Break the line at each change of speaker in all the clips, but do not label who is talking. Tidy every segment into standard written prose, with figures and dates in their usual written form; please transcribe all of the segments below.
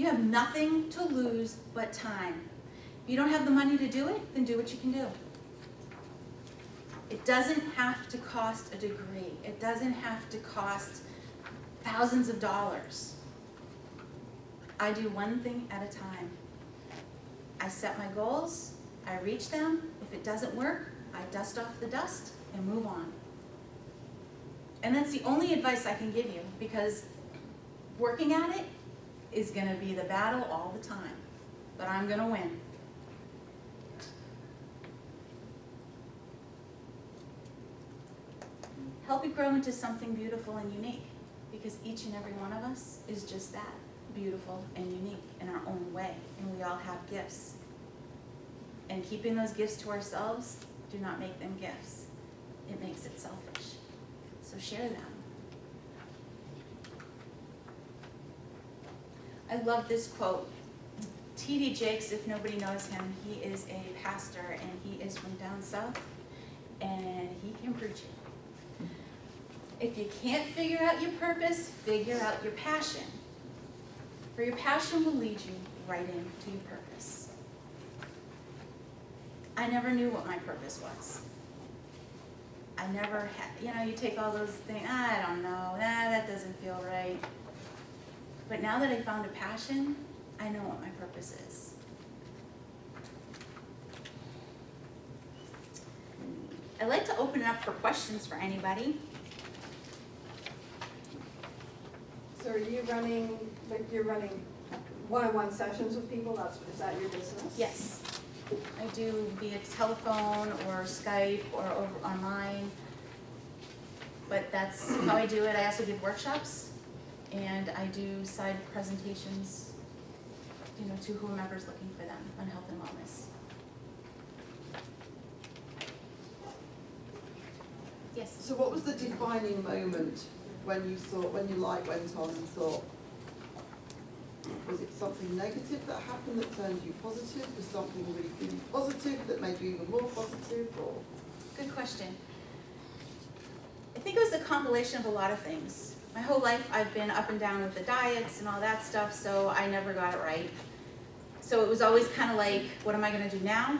You have nothing to lose but time. If you don't have the money to do it, then do what you can do. It doesn't have to cost a degree. It doesn't have to cost thousands of dollars. I do one thing at a time. I set my goals, I reach them. If it doesn't work, I dust off the dust and move on. And that's the only advice I can give you, because working at it is going to be the battle all the time. But I'm going to win. Help it grow into something beautiful and unique, because each and every one of us is just that, beautiful and unique in our own way, and we all have gifts. And keeping those gifts to ourselves do not make them gifts. It makes it selfish. So share them. I love this quote. T.D. Jakes, if nobody knows him, he is a pastor, and he is from down south, and he can preach it. If you can't figure out your purpose, figure out your passion. For your passion will lead you right into your purpose. I never knew what my purpose was. I never had, you take all those things, I don't know, that doesn't feel right. But now that I found a passion, I know what my purpose is. I'd like to open it up for questions for anybody.
So are you running, you're running one-on-one sessions with people? Is that your business?
Yes. I do via telephone or Skype or over online. But that's how I do it. I also give workshops, and I do side presentations, to whomever's looking for them on health and wellness. Yes?
So what was the defining moment when your light went on and thought, was it something negative that happened that turned you positive? Was something really positive that made you even more positive? Or?
Good question. I think it was a compilation of a lot of things. My whole life I've been up and down with the diets and all that stuff, so I never got it right. So it was always kind of like, what am I going to do now?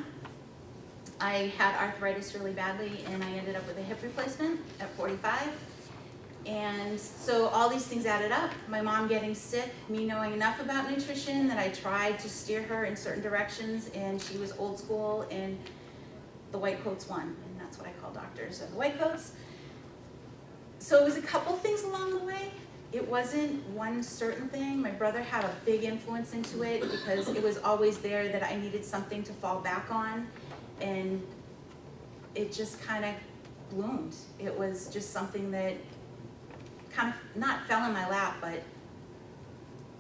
I had arthritis really badly, and I ended up with a hip replacement at 45. And so all these things added up. My mom getting sick, me knowing enough about nutrition that I tried to steer her in certain directions, and she was old school, and the white coats won. And that's what I call doctors, are the white coats. So it was a couple things along the way. It wasn't one certain thing. My brother had a big influence into it, because it was always there that I needed something to fall back on, and it just kind of bloomed. It was just something that kind of not fell in my lap, but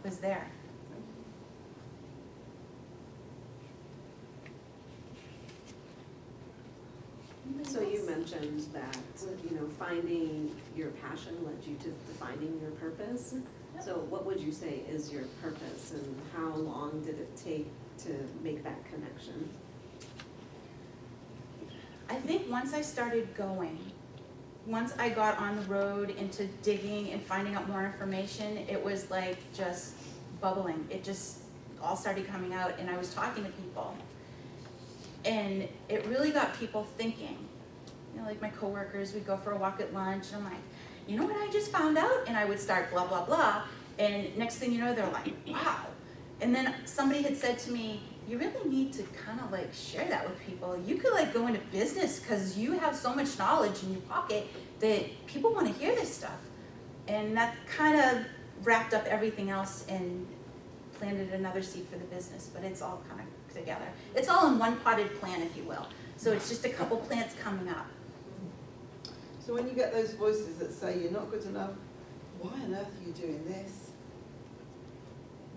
was there.
So you mentioned that, finding your passion led you to defining your purpose.
Yep.
So what would you say is your purpose, and how long did it take to make that connection?
I think once I started going, once I got on the road into digging and finding out more information, it was like just bubbling. It just all started coming out, and I was talking to people. And it really got people thinking. Like my coworkers, we'd go for a walk at lunch, and I'm like, you know what I just found out? And I would start blah, blah, blah. And next thing you know, they're like, wow. And then somebody had said to me, you really need to kind of share that with people. You could go into business, because you have so much knowledge in your pocket that people want to hear this stuff. And that kind of wrapped up everything else and planted another seed for the business, but it's all kind of together. It's all in one potted plant, if you will. So it's just a couple plants coming up.
So when you get those voices that say you're not good enough, why on earth are you doing this?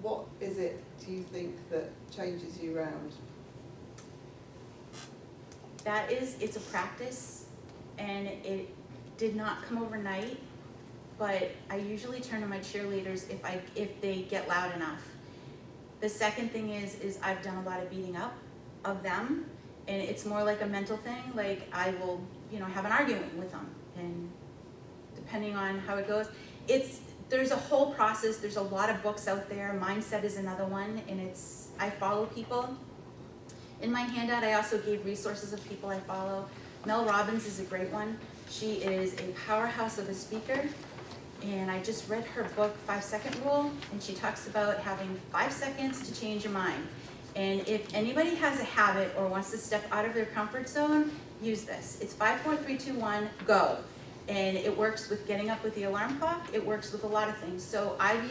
What is it, do you think, that changes you around?
It's a practice, and it did not come overnight, but I usually turn to my cheerleaders if they get loud enough. The second thing is I've done a lot of beating up of them, and it's more like a mental thing. Like I will, have an argument with them, and depending on how it goes, there's a whole process, there's a lot of books out there, Mindset is another one, and I follow people. In my handout, I also gave resources of people I follow. Mel Robbins is a great one. She is a powerhouse of a speaker, and I just read her book, 5-Second Rule, and she talks about having 5 seconds to change your mind. And if anybody has a habit or wants to step out of their comfort zone, use this. It's 5, 4, 3, 2, 1, go. And it works with getting up with the alarm clock. It works with a lot of things. So I've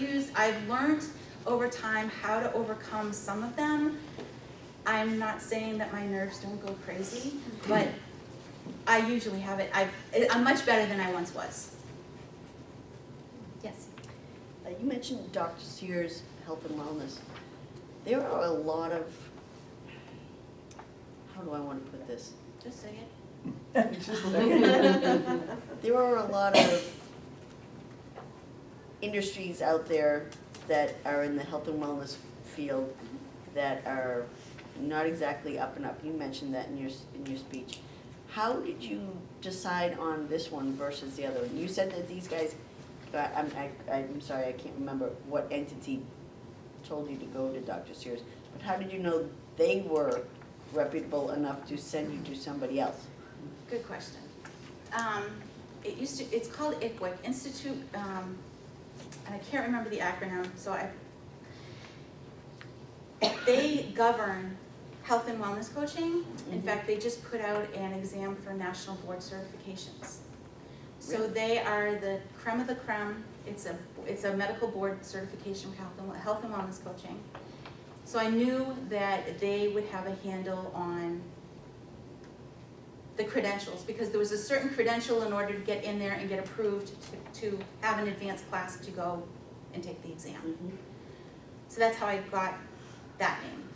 learned over time how to overcome some of them. I'm not saying that my nerves don't go crazy, but I usually have it. I'm much better than I once was. Yes.
You mentioned Dr. Sears Health and Wellness. There are a lot of, how do I want to put this?
Just say it.
There are a lot of industries out there that are in the health and wellness field that are not exactly up and up. You mentioned that in your speech. How did you decide on this one versus the other one? You said that these guys, I'm sorry, I can't remember what entity told you to go to Dr. Sears, but how did you know they were reputable enough to send you to somebody else?
Good question. It's called ICWIC, Institute, and I can't remember the acronym, so they govern health and wellness coaching. In fact, they just put out an exam for national board certifications. So they are the creme of the creme. It's a medical board certification for health and wellness coaching. So I knew that they would have a handle on the credentials, because there was a certain credential in order to get in there and get approved to have an advanced class to go and take the exam. So that's how I got that name.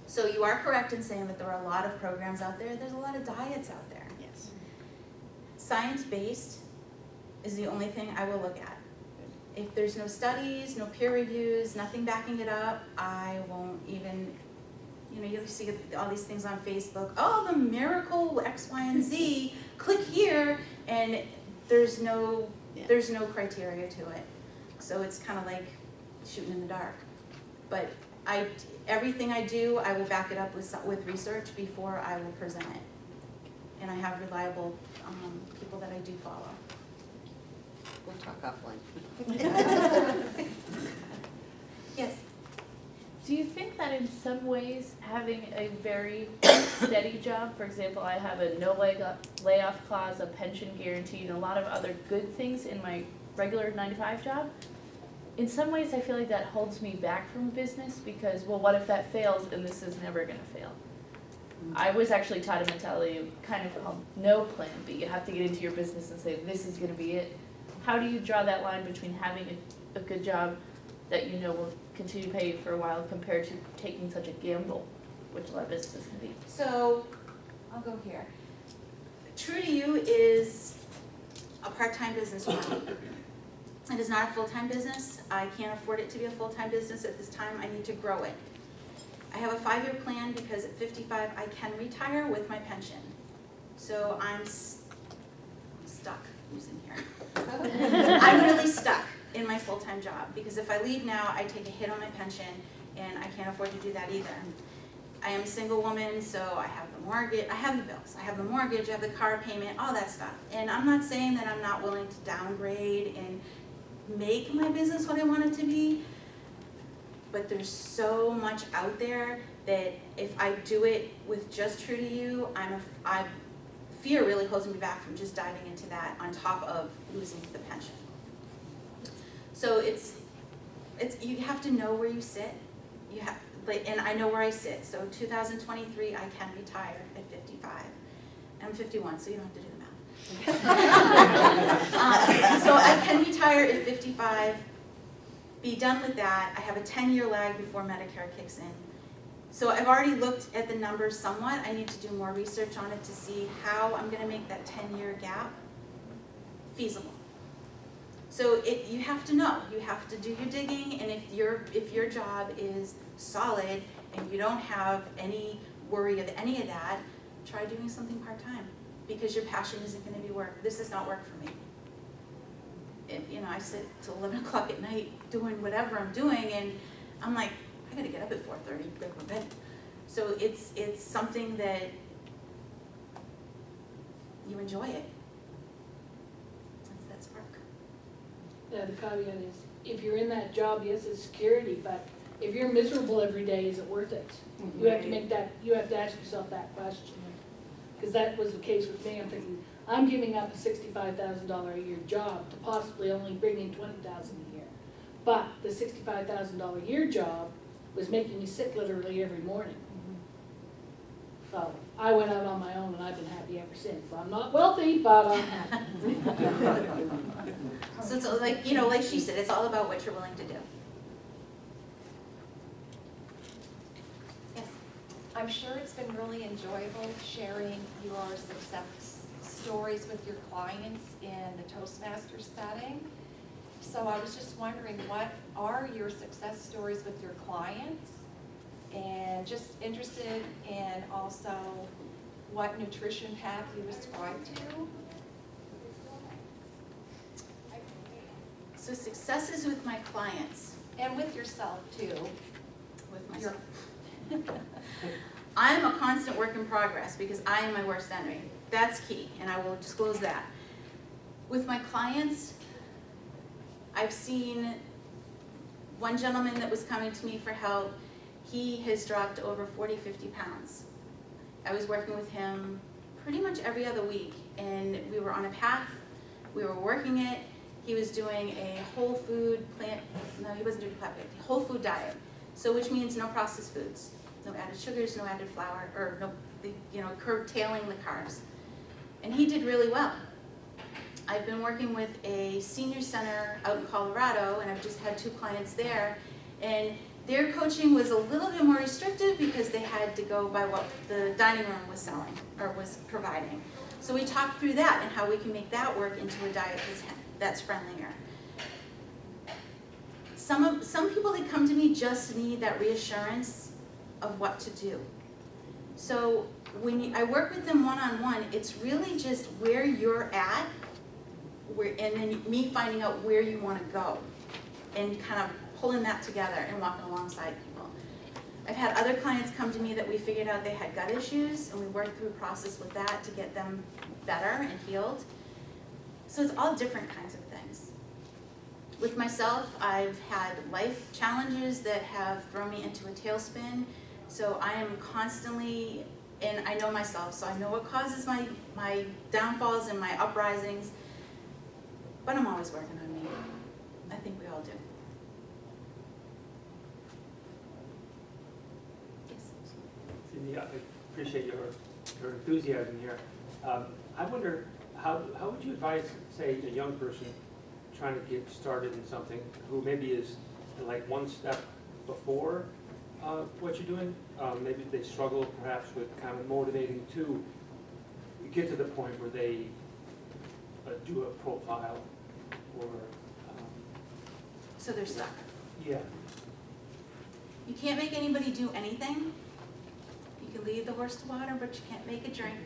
So you are correct in saying that there are a lot of programs out there. There's a lot of diets out there.
Yes.
Science-based is the only thing I will look at. If there's no studies, no peer reviews, nothing backing it up, I won't even, you see all these things on Facebook, oh, the miracle X, Y, and Z, click here, and there's no criteria to it. So it's kind of like shooting in the dark. But everything I do, I will back it up with research before I will present it. And I have reliable people that I do follow.
We'll talk offline.
Yes.
Do you think that in some ways having a very steady job, for example, I have a no layoff clause, a pension guarantee, and a lot of other good things in my regular 9-to-5 job, in some ways I feel like that holds me back from business because, well, what if that fails and this is never going to fail? I was actually taught a mentality kind of called no plan B. You have to get into your business and say, this is going to be it. How do you draw that line between having a good job that you know will continue to pay you for a while compared to taking such a gamble, which a lot of businesses can be?
So, I'll go here. True to You is a part-time business for me. It is not a full-time business. I can't afford it to be a full-time business at this time. I need to grow it. I have a 5-year plan because at 55 I can retire with my pension. So I'm stuck. Who's in here? I'm really stuck in my full-time job because if I leave now, I take a hit on my pension and I can't afford to do that either. I am a single woman, so I have the mortgage, I have the bills, I have the mortgage, I have the car payment, all that stuff. And I'm not saying that I'm not willing to downgrade and make my business what I want it to be, but there's so much out there that if I do it with just True to You, fear really holds me back from just diving into that on top of losing the pension. So you have to know where you sit. And I know where I sit. So 2023, I can retire at 55. I'm 51, so you don't have to do the math. So I can retire at 55, be done with that. I have a 10-year lag before Medicare kicks in. So I've already looked at the numbers somewhat. I need to do more research on it to see how I'm going to make that 10-year gap feasible. So you have to know. You have to do your digging, and if your job is solid and you don't have any worry of any of that, try doing something part-time because your passion isn't going to be work. This is not work for me. I sit till 11 o'clock at night doing whatever I'm doing, and I'm like, I gotta get up at 4:30, go to bed. So it's something that you enjoy it. That's spark.
Yeah, the caveat is, if you're in that job, yes, it's security, but if you're miserable every day, is it worth it? You have to make that, you have to ask yourself that question. Because that was the case with me. I'm thinking, I'm giving up a $65,000 a year job to possibly only bring in $20,000 a year. But the $65,000 a year job was making me sick literally every morning. So I went out on my own and I've been happy ever since. I'm not wealthy, but I'm happy.
So it's like she said, it's all about what you're willing to do. Yes.
I'm sure it's been really enjoyable sharing your success stories with your clients in the Toastmasters setting. So I was just wondering, what are your success stories with your clients? And just interested in also what nutrition path you ascribe to.
So successes with my clients.
And with yourself too.
With myself. I'm a constant work in progress because I am my worst enemy. That's key, and I will disclose that. With my clients, I've seen one gentleman that was coming to me for help. He has dropped over 40, 50 pounds. I was working with him pretty much every other week, and we were on a path. We were working it. He was doing a whole food he wasn't doing plant-based, whole food diet. So which means no processed foods, no added sugars, no added flour, or curtailing the carbs. And he did really well. I've been working with a senior center out in Colorado, and I've just had 2 clients there, and their coaching was a little bit more restrictive because they had to go by what the dining room was selling or was providing. So we talked through that and how we can make that work into a diet that's friendlier. Some people that come to me just need that reassurance of what to do. So when I work with them one-on-one, it's really just where you're at, and then me finding out where you want to go, and kind of pulling that together and walking alongside people. I've had other clients come to me that we figured out they had gut issues, and we worked through a process with that to get them better and healed. So it's all different kinds of things. With myself, I've had life challenges that have thrown me into a tailspin. So I am constantly, and I know myself, so I know what causes my downfalls and my uprisings, but I'm always working on me. I think we all do. Yes.
Cindy, I appreciate your enthusiasm here. I wonder, how would you advise, say, a young person trying to get started in something who maybe is like one step before what you're doing? Maybe they struggle perhaps with kind of motivating to get to the point where they do a profile or...
So they're stuck.
Yeah.
You can't make anybody do anything. You can lead the horse to water, but you can't make it drink.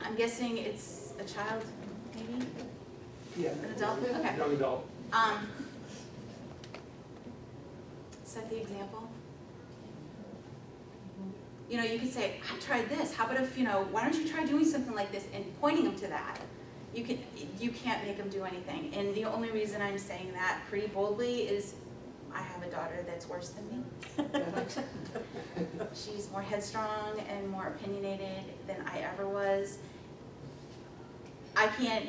I'm guessing it's a child, maybe?
Yeah.
An adult? Okay.
Young adult.
Set the example. You could say, I tried this. How about if, why don't you try doing something like this, and pointing them to that. You can't make them do anything. And the only reason I'm saying that pretty boldly is I have a daughter that's worse than me. She's more headstrong and more opinionated than I ever was. I can't,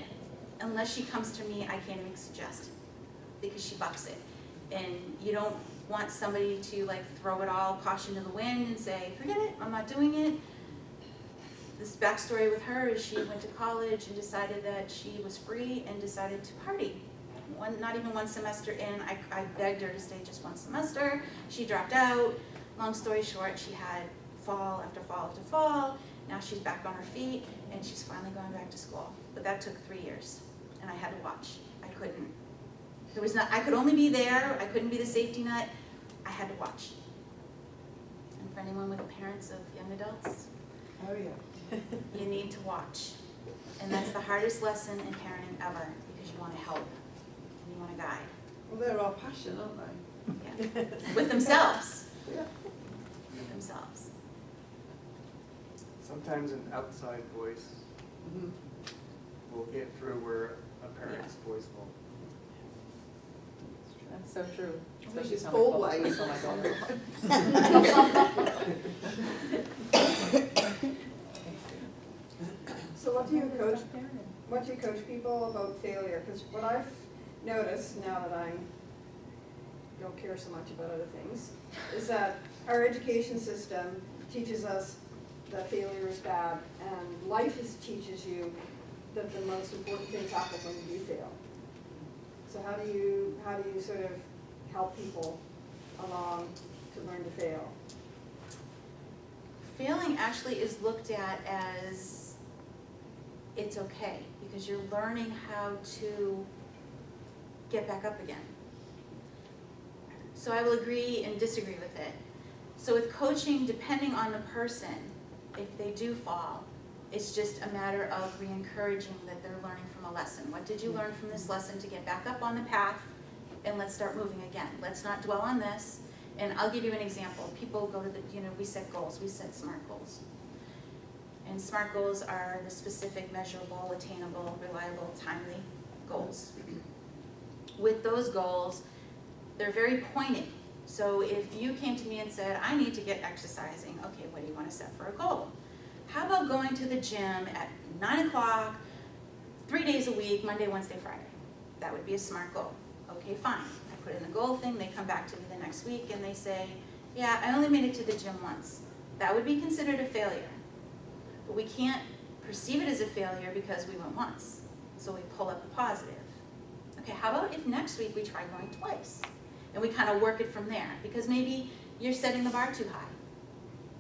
unless she comes to me, I can't even suggest, because she bucks it. And you don't want somebody to throw it all, caution to the wind, and say, forget it, I'm not doing it. This backstory with her is she went to college and decided that she was free and decided to party. Not even one semester in, I begged her to stay just one semester. She dropped out. Long story short, she had fall after fall after fall. Now she's back on her feet, and she's finally going back to school. But that took 3 years, and I had to watch. I couldn't. I could only be there. I couldn't be the safety net. I had to watch. And for anyone with parents of young adults,
Oh, yeah.
you need to watch. And that's the hardest lesson in parenting ever, because you wanna help and you wanna guide.
Well, they're our passion, aren't they?
Yeah. With themselves.
Yeah.
With themselves.
Sometimes an outside voice
Mhm.
will get through where a parent's voice won't.
That's so true.
Which
Especially
is
some of the
always
public
on
So what do you coach people about failure? Because what I've noticed now that I don't care so much about other things, is that our education system teaches us that failure is bad, and life teaches you that the most important things happen when you do fail. So how do you sort of help people along to learn to fail?
Failing actually is looked at as it's okay, because you're learning how to get back up again. So I will agree and disagree with it. So with coaching, depending on the person, if they do fall, it's just a matter of re-encouraging that they're learning from a lesson. What did you learn from this lesson to get back up on the path, and let's start moving again. Let's not dwell on this. And I'll give you an example. People go to the, we set goals, we set SMART goals. And SMART goals are the specific, measurable, attainable, reliable, timely goals. With those goals, they're very pointed. So if you came to me and said, I need to get exercising, okay, what do you want to set for a goal? How about going to the gym at 9 o'clock, 3 days a week, Monday, Wednesday, Friday? That would be a SMART goal. Okay, fine. I put in the goal thing, they come back to me the next week and they say, yeah, I only made it to the gym once. That would be considered a failure. But we can't perceive it as a failure because we went once. So we pull up the positive. Okay, how about if next week we try going twice? And we kind of work it from there, because maybe you're setting the bar too high,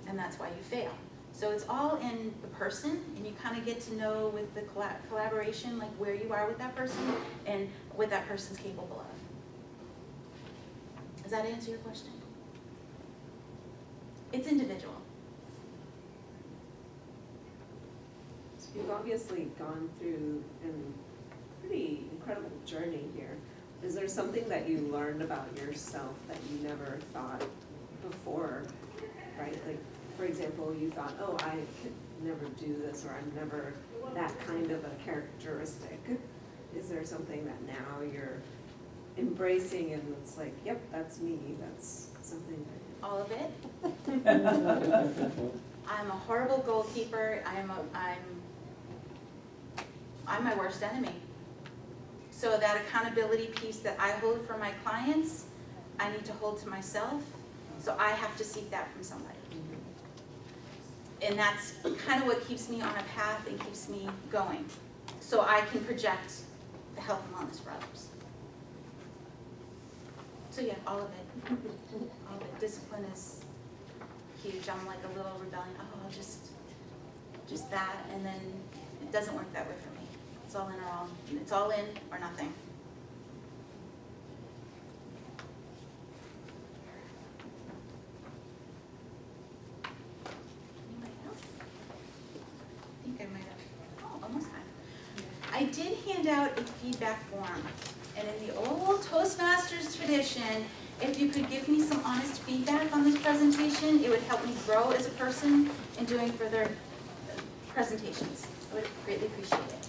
and that's why you fail. So it's all in the person, and you kind of get to know with the collaboration, like where you are with that person and what that person's capable of. Does that answer your question? It's individual.
So you've obviously gone through a pretty incredible journey here. Is there something that you learned about yourself that you never thought before, right? Like, for example, you thought, oh, I could never do this, or I'm never that kind of a characteristic. Is there something that now you're embracing and it's like, yep, that's me, that's something that...
All of it. I'm a horrible goalkeeper. I'm my worst enemy. So that accountability piece that I hold for my clients, I need to hold to myself. So I have to seek that from somebody. And that's kind of what keeps me on a path and keeps me going. So I can project the health and wellness for others. So yeah, all of it. All of it. Discipline is huge. I'm like a little rebellion. Oh, just that, and then it doesn't work that way for me. It's all in or all. It's all in or nothing. Anybody else? I think I might have. Oh, almost time. I did hand out a feedback form, and in the old Toastmasters tradition, if you could give me some honest feedback on this presentation, it would help me grow as a person in doing further presentations. I would greatly appreciate it.